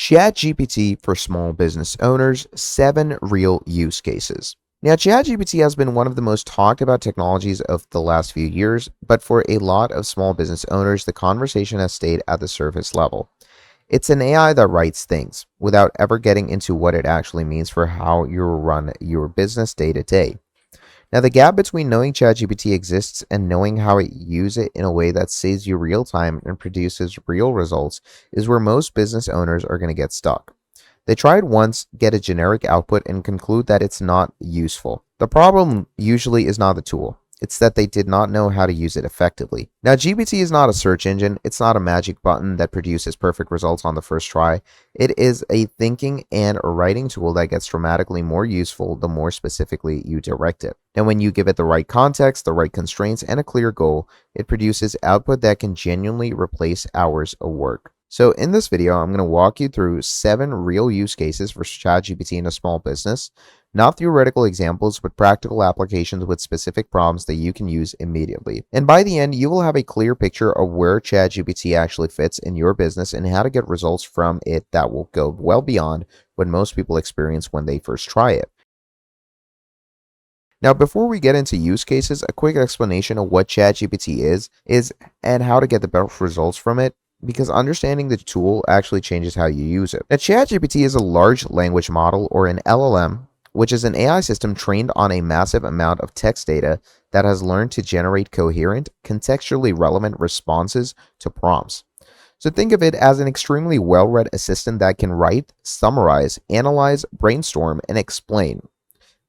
ChatGPT for small business owners, 7 real use cases. Now, ChatGPT has been one of the most talked about technologies of the last few years, but for a lot of small business owners, the conversation has stayed at the surface level. It's an AI that writes things without ever getting into what it actually means for how you run your business day to day. Now, the gap between knowing ChatGPT exists and knowing how to use it in a way that saves you real time and produces real results is where most business owners are going to get stuck. They try it once, get a generic output, and conclude that it's not useful. The problem usually is not the tool. It's that they did not know how to use it effectively. Now, GPT is not a search engine. It's not a magic button that produces perfect results on the first try. It is a thinking and a writing tool that gets dramatically more useful the more specifically you direct it. And when you give it the right context, the right constraints, and a clear goal, it produces output that can genuinely replace hours of work. So in this video, I'm going to walk you through 7 real use cases for ChatGPT in a small business. Not theoretical examples, but practical applications with specific problems that you can use immediately. And by the end, you will have a clear picture of where ChatGPT actually fits in your business and how to get results from it that will go well beyond what most people experience when they first try it. Now, before we get into use cases, a quick explanation of what ChatGPT is and how to get the best results from it, because understanding the tool actually changes how you use it. Now, ChatGPT is a large language model, or an LLM, which is an AI system trained on a massive amount of text data that has learned to generate coherent, contextually relevant responses to prompts. So think of it as an extremely well-read assistant that can write, summarize, analyze, brainstorm, and explain,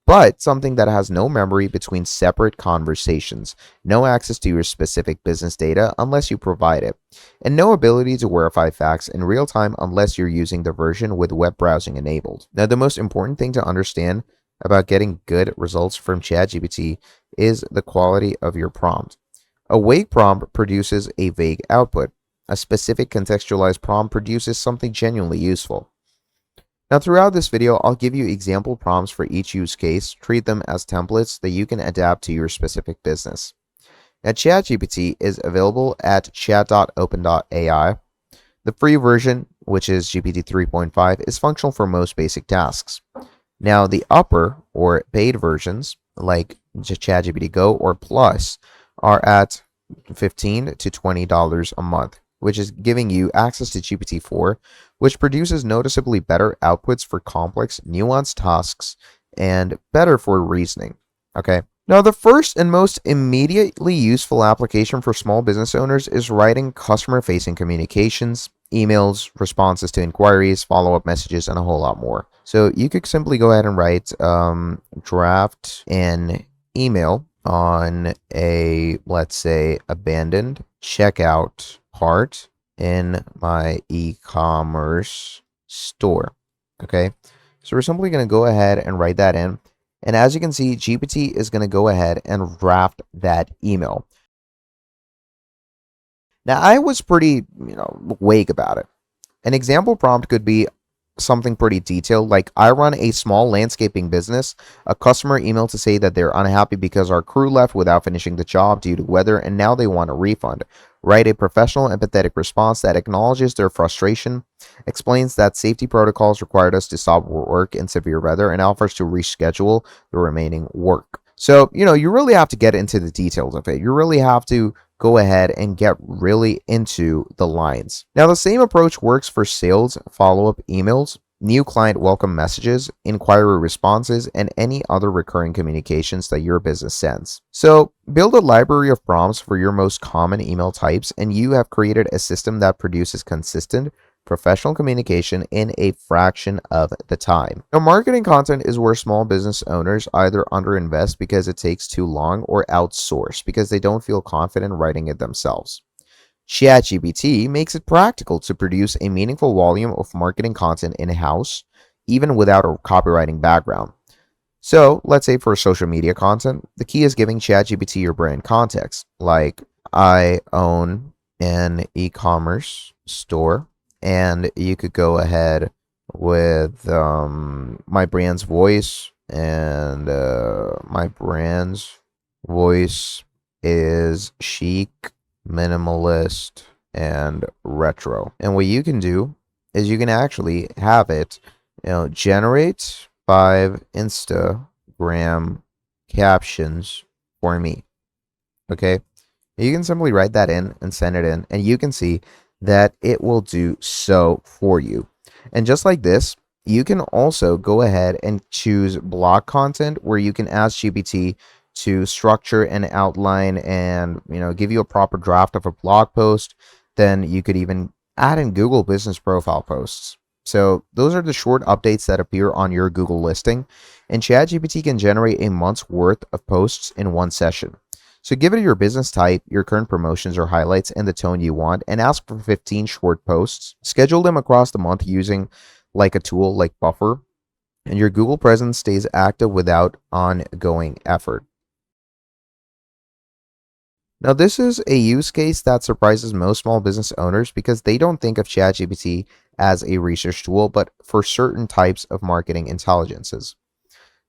but something that has no memory between separate conversations, no access to your specific business data unless you provide it, and no ability to verify facts in real time unless you're using the version with web browsing enabled. Now, the most important thing to understand about getting good results from ChatGPT is the quality of your prompt. A vague prompt produces a vague output. A specific contextualized prompt produces something genuinely useful. Now, throughout this video, I'll give you example prompts for each use case. Treat them as templates that you can adapt to your specific business. Now, ChatGPT is available at chat.open.ai. The free version, which is GPT 3.5, is functional for most basic tasks. Now, the upper or paid versions, like ChatGPT Go or Plus, are at $15 to $20 a month, which is giving you access to GPT-4, which produces noticeably better outputs for complex, nuanced tasks and better for reasoning. Okay. Now, the first and most immediately useful application for small business owners is writing customer-facing communications, emails, responses to inquiries, follow-up messages, and a whole lot more. So you could simply go ahead and write draft an email on a, let's say, abandoned checkout part in my e-commerce store. Okay, so we're simply going to go ahead and write that in. And as you can see, GPT is going to go ahead and draft that email. Now, I was pretty, vague about it. An example prompt could be something pretty detailed, like, I run a small landscaping business. A customer emailed to say that they're unhappy because our crew left without finishing the job due to weather, and now they want a refund. Write a professional, empathetic response that acknowledges their frustration, explains that safety protocols required us to stop work in severe weather, and offers to reschedule the remaining work. So, you really have to get into the details of it. You really have to go ahead and get really into the lines. Now, the same approach works for sales, follow-up emails, new client welcome messages, inquiry responses, and any other recurring communications that your business sends. So, build a library of prompts for your most common email types, and you have created a system that produces consistent, professional communication in a fraction of the time. Now, marketing content is where small business owners either underinvest because it takes too long or outsource because they don't feel confident writing it themselves. ChatGPT makes it practical to produce a meaningful volume of marketing content in-house, even without a copywriting background. So, let's say for social media content, the key is giving ChatGPT your brand context, like, I own an e-commerce store, and you could go ahead with my brand's voice, and my brand's voice is chic, minimalist, and retro. And what you can do is you can actually have it, generate 5 Instagram captions for me. Okay. You can simply write that in and send it in, and you can see that it will do so for you. And just like this, you can also go ahead and choose blog content where you can ask GPT to structure and outline and give you a proper draft of a blog post. Then you could even add in Google business profile posts. So those are the short updates that appear on your Google listing, and ChatGPT can generate a month's worth of posts in one session. So give it your business type, your current promotions or highlights, and the tone you want, and ask for 15 short posts. Schedule them across the month using like a tool like Buffer, and your Google presence stays active without ongoing effort. Now, this is a use case that surprises most small business owners because they don't think of ChatGPT as a research tool, but for certain types of marketing intelligences.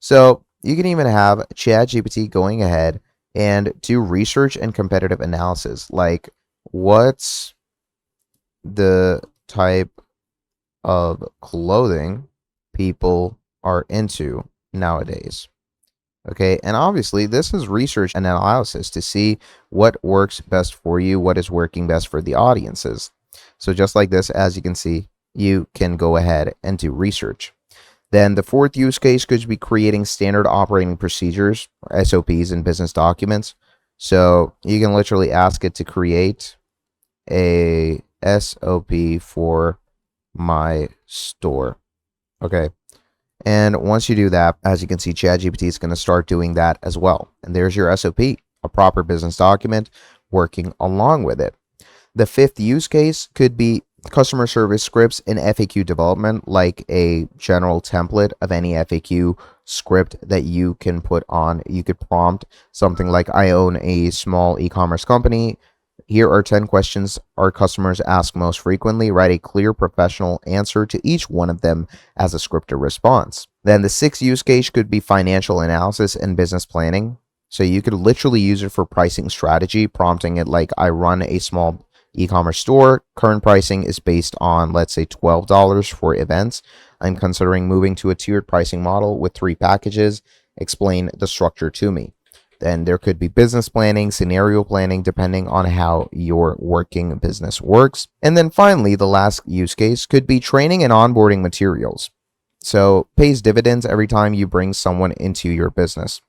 So you can even have ChatGPT going ahead and do research and competitive analysis, like what's the type of clothing people are into nowadays. Okay, and obviously this is research and analysis to see what works best for you, what is working best for the audiences. So just like this, as you can see, you can go ahead and do research. Then the fourth use case could be creating standard operating procedures, or SOPs, in business documents. So you can literally ask it to create a SOP for my store. Okay. And once you do that, as you can see, ChatGPT is going to start doing that as well. And there's your SOP, a proper business document working along with it. The fifth use case could be customer service scripts in FAQ development, like a general template of any FAQ script that you can put on. You could prompt something like, I own a small e-commerce company. Here are 10 questions our customers ask most frequently. Write a clear professional answer to each one of them as a scripted response. Then the sixth use case could be financial analysis and business planning. So you could literally use it for pricing strategy, prompting it like, I run a small e-commerce store. Current pricing is based on, let's say, $12 for events. I'm considering moving to a tiered pricing model with 3 packages. Explain the structure to me. Then there could be business planning, scenario planning, depending on how your working business works. And then finally, the last use case could be training and onboarding materials. So pays dividends every time you bring someone into your business.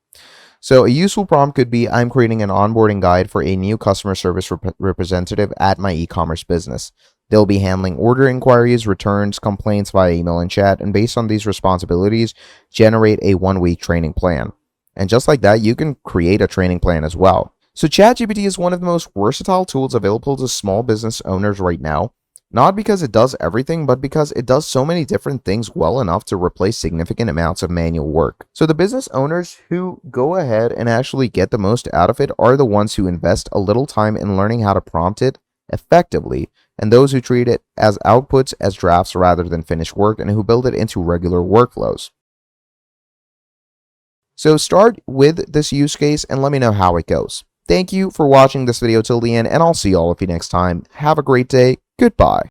So a useful prompt could be, I'm creating an onboarding guide for a new customer service representative at my e-commerce business. They'll be handling order inquiries, returns, complaints via email and chat, and based on these responsibilities, generate a 1-week training plan. And just like that, you can create a training plan as well. So ChatGPT is one of the most versatile tools available to small business owners right now. Not because it does everything, but because it does so many different things well enough to replace significant amounts of manual work. So the business owners who go ahead and actually get the most out of it are the ones who invest a little time in learning how to prompt it effectively, and those who treat it as outputs, as drafts rather than finished work, and who build it into regular workflows. So start with this use case and let me know how it goes. Thank you for watching this video till the end, and I'll see all of you next time. Have a great day. Goodbye.